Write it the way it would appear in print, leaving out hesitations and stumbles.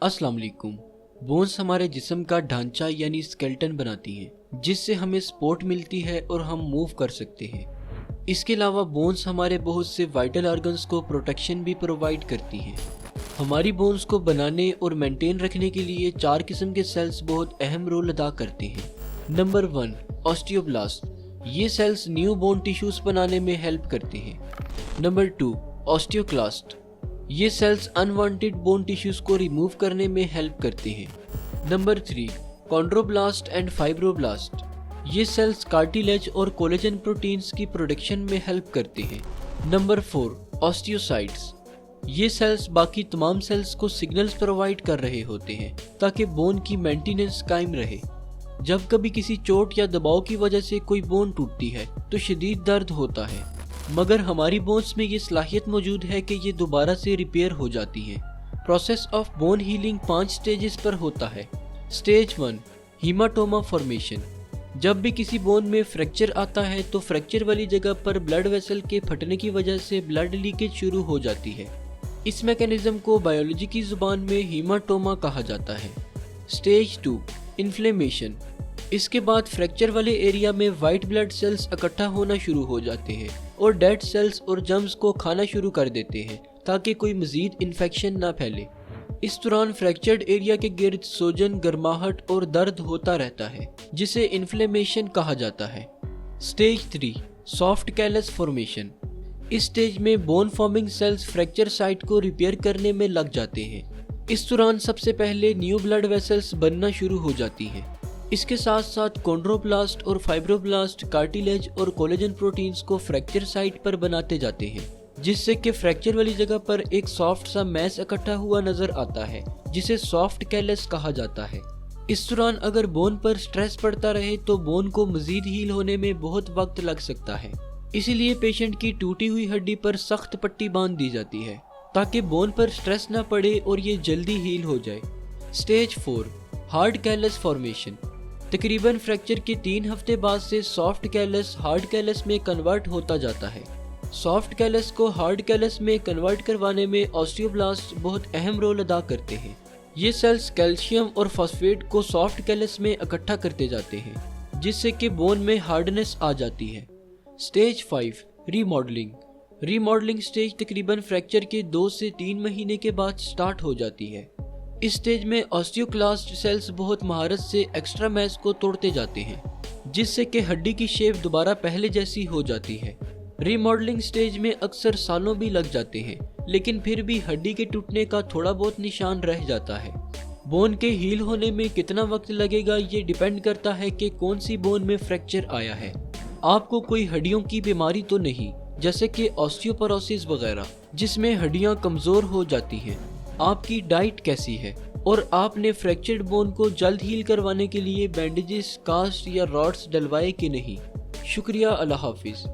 अस्सलाम वालेकुम। बोन्स हमारे जिस्म का ढांचा यानी स्केलेटन बनाती हैं, जिससे हमें सपोर्ट मिलती है और हम मूव कर सकते हैं। इसके अलावा बोन्स हमारे बहुत से वाइटल ऑर्गन्स को प्रोटेक्शन भी प्रोवाइड करती हैं। हमारी बोन्स को बनाने और मेंटेन रखने के लिए 4 किस्म के सेल्स बहुत अहम रोल अदा करते हैं। Number 1, osteoblast. ये सेल्स न्यू बोन टिश्यूज बनाने में हेल्प करते हैं। Number 2, osteoclast. ये सेल्स अनवांटेड बोन टिश्यूज को रिमूव करने में हेल्प करते हैं। Number 3, chondroblast and fibroblast. ये सेल्स कार्टिलेज और कोलेजन प्रोटीन्स की प्रोडक्शन में हेल्प करते हैं। Number 4, osteocytes. ये सेल्स बाकी तमाम सेल्स को सिग्नल्स प्रोवाइड कर रहे होते हैं ताकि बोन की मेंटेनेंस कायम रहे। जब कभी किसी चोट या दबाव की वजह से कोई बोन टूटती है तो शदीद दर्द होता है, मगर हमारी बोन्स में ये सलाहियत मौजूद है कि ये दोबारा से रिपेयर हो जाती हैं। Process of bone healing 5 stages पर होता है। Stage 1, haematoma formation. जब भी किसी बोन में फ्रैक्चर आता है तो फ्रैक्चर वाली जगह पर ब्लड वेसल के फटने की वजह से ब्लड लीकेज शुरू हो जाती है। इस मैकेनिज्म को बायोलॉजी की जुबान में हीमाटोमा कहा जाता है। Stage 2, inflammation. इसके बाद फ्रैक्चर वाले एरिया में वाइट ब्लड सेल्स इकट्ठा होना शुरू हो जाते हैं और डेड सेल्स और जर्म्स को खाना शुरू कर देते हैं ताकि कोई मजीद इन्फेक्शन ना फैले। इस दौरान फ्रैक्चर्ड एरिया के गिर्द सूजन, गर्माहट और दर्द होता रहता है, जिसे इन्फ्लेमेशन कहा जाता है। Stage 3, soft callus formation. इस स्टेज में bone forming sales fracture site को रिपेयर करने में लग जाते हैं। इस दौरान सबसे पहले न्यू ब्लड वेसल्स बनना शुरू हो जाती हैं। इसके साथ साथ कॉन्ड्रोब्लास्ट और फाइब्रोब्लास्ट कार्टिलेज और कोलेजन प्रोटीन्स को फ्रैक्चर साइट पर बनाते जाते हैं, जिससे कि फ्रैक्चर वाली जगह पर एक सॉफ्ट सा मैस इकट्ठा हुआ नजर आता है, जिसे सॉफ्ट कैलस कहा जाता है। इस दौरान अगर बोन पर स्ट्रेस पड़ता रहे तो बोन को मजीद हील होने में बहुत वक्त लग सकता है। इसीलिए पेशेंट की टूटी हुई हड्डी पर सख्त पट्टी बांध दी जाती है ताकि बोन पर स्ट्रेस न पड़े और ये जल्दी हील हो जाए। Stage 4, hard callus formation. तकरीबन फ्रैक्चर के 3 हफ्ते बाद से सॉफ्ट कैलस हार्ड कैलस में कन्वर्ट होता जाता है। सॉफ्ट कैलस को हार्ड कैलस में कन्वर्ट करवाने में ऑस्टियोब्लास्ट बहुत अहम रोल अदा करते हैं। ये सेल्स कैल्शियम और फॉस्फेट को सॉफ्ट कैलस में इकट्ठा करते जाते हैं, जिससे कि बोन में हार्डनेस आ जाती है। Stage 5, remodelling. रीमॉडलिंग स्टेज तकरीबन फ्रैक्चर के 2 से 3 महीने के बाद स्टार्ट हो जाती है। इस स्टेज में ऑस्टियोक्लास्ट सेल्स बहुत महारत से एक्स्ट्रा मैस को तोड़ते जाते हैं, जिससे कि हड्डी की शेप दोबारा पहले जैसी हो जाती है। रीमॉडलिंग स्टेज में अक्सर सालों भी लग जाते हैं, लेकिन फिर भी हड्डी के टूटने का थोड़ा बहुत निशान रह जाता है। बोन के हील होने में कितना वक्त लगेगा ये डिपेंड करता है कि कौन सी बोन में फ्रैक्चर आया है। आपको कोई हड्डियों की बीमारी तो नहीं, जैसे कि ऑस्टियोपोरोसिस वगैरह, जिसमें हड्डियां कमजोर हो जाती हैं। आपकी डाइट कैसी है और आपने फ्रैक्चर्ड बोन को जल्द हील करवाने के लिए बैंडेजेस, कास्ट या रॉड्स डलवाए कि नहीं। शुक्रिया, अल्लाह हाफिज।